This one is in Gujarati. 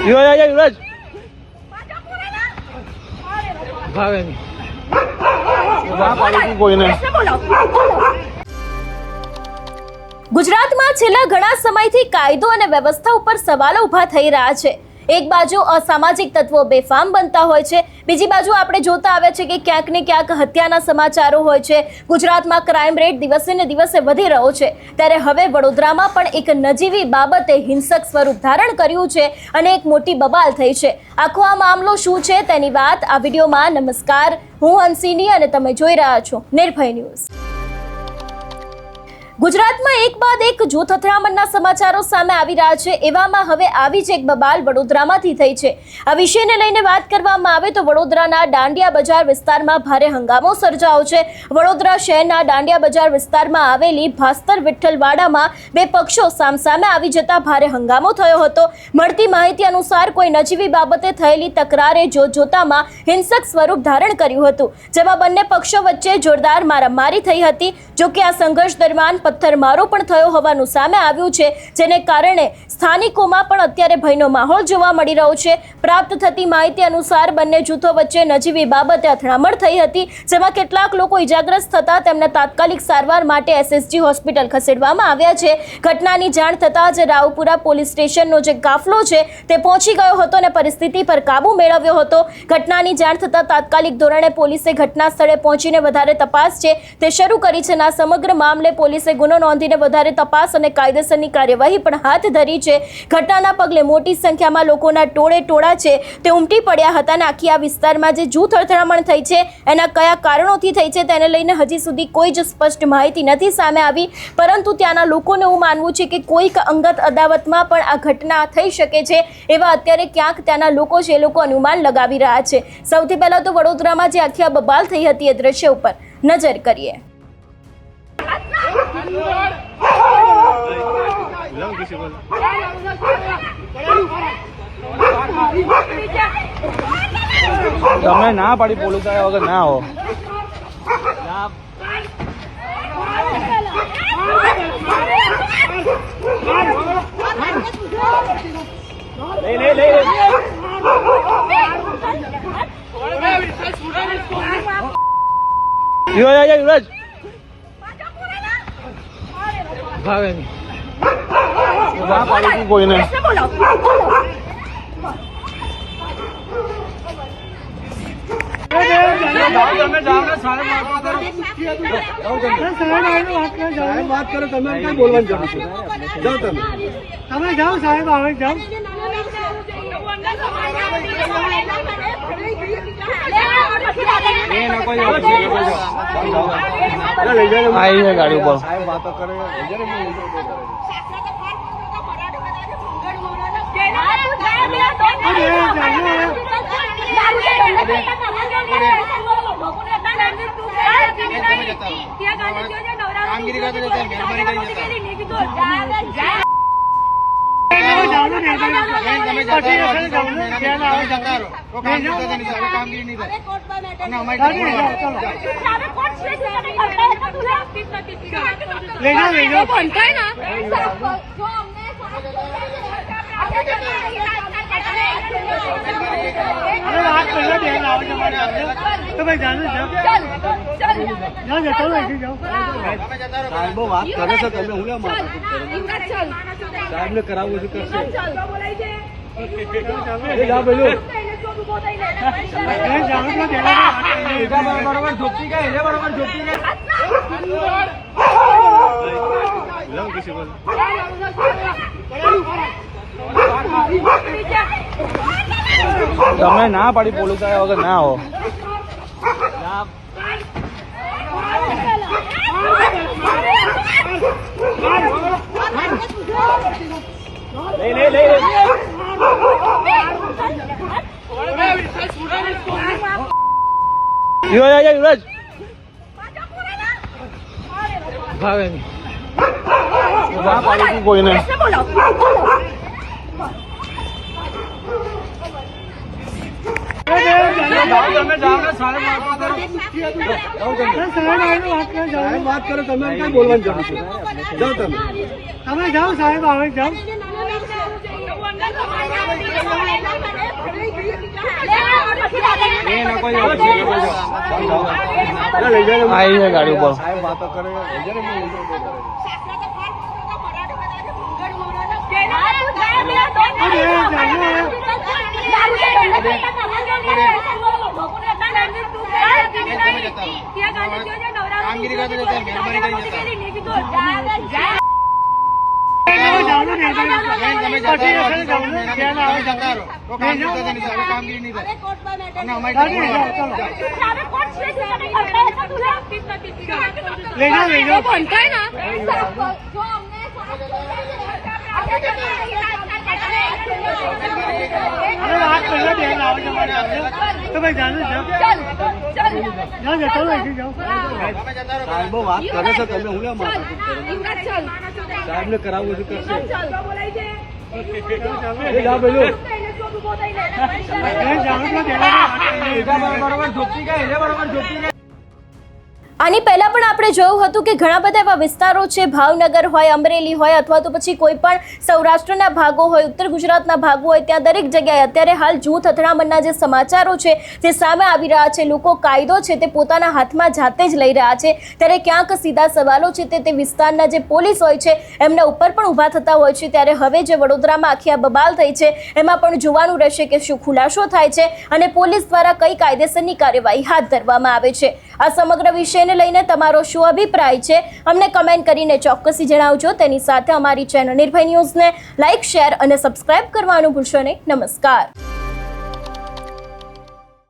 યુવરાજ ભાવે કોઈને ગુજરાતમાં છેલ્લા ઘણા સમયથી કાયદો અને વ્યવસ્થા ઉપર સવાલો ઊભા થઈ રહ્યા છે। એક બાજુ અસામાજિક તત્વો બેફામ બનતા હોય છે, બીજી બાજુ આપણે જોતા આવ્યા છે કે ક્યાંક ને ક્યાંક હત્યાના સમાચારો હોય છે। ગુજરાતમાં ક્રાઇમ રેટ દિવસે ને દિવસે વધી રહ્યો છે, ત્યારે હવે વડોદરામાં પણ એક નજીવી બાબતે હિંસક સ્વરૂપ ધારણ કર્યું છે અને એક મોટી બબાલ થઈ છે। આખો આ મામલો શું છે તેની વાત આ વિડીયોમાં। નમસ્કાર, હું હંસિની અને તમે જોઈ રહ્યા છો નિર્ભય ન્યૂઝ। ગુજરાતમાં એક બાદ એક જૂથ અથડામણના સમાચારો સામે આવી રહ્યા છે, એવામાં હવે આવી જ એક બબાલ વડોદરામાંથી થઈ છે। આ વિષયને લઈને વાત કરવામાં આવે તો વડોદરાના દાંડિયા બજાર વિસ્તારમાં ભારે હંગામો સર્જાયો છે। વડોદરા શહેરના દાંડિયા બજાર વિસ્તારમાં આવેલી ભાસ્કર વિઠ્ઠલવાડામાં બે પક્ષો સામસામે આવી જતા ભારે હંગામો થયો હતો। મળતી માહિતી અનુસાર કોઈ નજીવી બાબતે થયેલી તકરારે જોતજોતામાં હિંસક સ્વરૂપ ધારણ કર્યું હતું, જેમાં બંને પક્ષો વચ્ચે જોરદાર મારામારી થઈ હતી। જોકે આ સંઘર્ષ દરમિયાન પથ્થરમારો પણ થયો હોવાનું સામે આવ્યું છે, જેને કારણે સ્થાનિકોમાં પણ અત્યારે ભયનો માહોલ જોવા મળી રહ્યો છે। પ્રાપ્ત થતી માહિતી અનુસાર બંને જૂથો વચ્ચે નજીવી બાબતે અથડામણ થઈ હતી, જેમાં કેટલાક લોકો ઇજાગ્રસ્ત થતા તેમને તાત્કાલિક સારવાર માટે એસએસજી હોસ્પિટલ ખસેડવામાં આવ્યા છે। ઘટનાની જાણ થતાં જ રાવપુરા પોલીસ સ્ટેશનનો જે કાફલો છે તે પહોંચી ગયો હતો અને પરિસ્થિતિ પર કાબુ મેળવ્યો હતો। ઘટનાની જાણ થતાં તાત્કાલિક ધોરણે પોલીસે ઘટના સ્થળે પહોંચીને વધારે તપાસ છે તે શરૂ કરી છે। આ સમગ્ર મામલે પોલીસે ગુનો નોંધીને વધારે તપાસ અને કાયદેસરની કાર્યવાહી પણ હાથ ધરી છે। ઘટનાના પગલે મોટી સંખ્યામાં લોકોના ટોળા છે તે ઉમટી પડ્યા હતા અને આખી આ વિસ્તારમાં જે જૂથ અથડામણ થઈ છે એના કયા કારણોથી થઈ છે તેને લઈને હજી સુધી કોઈ જ સ્પષ્ટ માહિતી નથી સામે આવી, પરંતુ ત્યાંના લોકોને એવું માનવું છે કે કોઈક અંગત અદાવતમાં પણ આ ઘટના થઈ શકે છે, એવા અત્યારે ક્યાંક ત્યાંના લોકો છે એ લોકો અનુમાન લગાવી રહ્યા છે। સૌથી પહેલા તો વડોદરામાં જે આખી આ બબાલ થઈ હતી એ દ્રશ્ય ઉપર નજર કરીએ। તમે ના પાડી પોલીસ આવ્યા વગર ના આવો। યુવરાજ ભાવે ના પાડી કોઈને વાત કરો તમે કઈ બોલવાની જરૂર છે? જાઓ તમે જાઓ સાહેબ, આવે જાઓ। આવી છે ગાડી ઉપર વાતો કરે વાત કરે છે તમે હું સાહેબ ને કરાવવું છે કરશે। તમે ના પાડી પોલીસ આવ્યા વગર ના આવો। યુવરાજ ભાવે ના પાડી કોઈને તમે જાઓ ને સાહેબ વાતો કરો. સાહેબ વાત કરો તમે કઈ બોલવાની જરૂર છે જાઓ તમે જાઓ સાહેબ આવે જાઓ આવી છે ગાડી ઉપર. સાહેબ વાતો કરે સાહેબો વાત કરે છે તમે હું લેવા સાહેબ ને કરાવવું છે કરશે જાઓ પેલું આની પહેલા પણ આપણે જોયું હતું કે ઘણા બધા એવા વિસ્તારો છે, ભાવનગર હોય, અમરેલી હોય અથવા તો પછી કોઈ પણ સૌરાષ્ટ્રના ભાગો હોય, ઉત્તર ગુજરાતના ભાગો હોય, ત્યાં દરેક જગ્યાએ અત્યારે હાલ જૂથ અથડામણના જે સમાચારો છે તે સામે આવી રહ્યા છે. લોકો કાયદો છે તે પોતાના હાથમાં જાતે જ લઈ રહ્યા છે. ત્યારે ક્યાંક સીધા સવાલો છે તે વિસ્તારના જે પોલીસ હોય છે એમના ઉપર પણ ઊભા થતા હોય છે. ત્યારે હવે જે વડોદરામાં આખી આ બબાલ થઈ છે એમાં પણ જોવાનું રહેશે કે શું ખુલાસો થાય છે અને પોલીસ દ્વારા કઈ કાયદેસરની કાર્યવાહી હાથ ધરવામાં આવે છે. આ સમગ્ર વિષયને લઈને તમારો શું અભિપ્રાય છે અમને કમેન્ટ કરીને ચોક્કસથી જણાવજો. તેની સાથે અમારી ચેનલ નિર્ભય ન્યૂઝને લાઇક, શેર અને સબસ્ક્રાઇબ કરવાનું ભૂલશો નહીં. નમસ્કાર.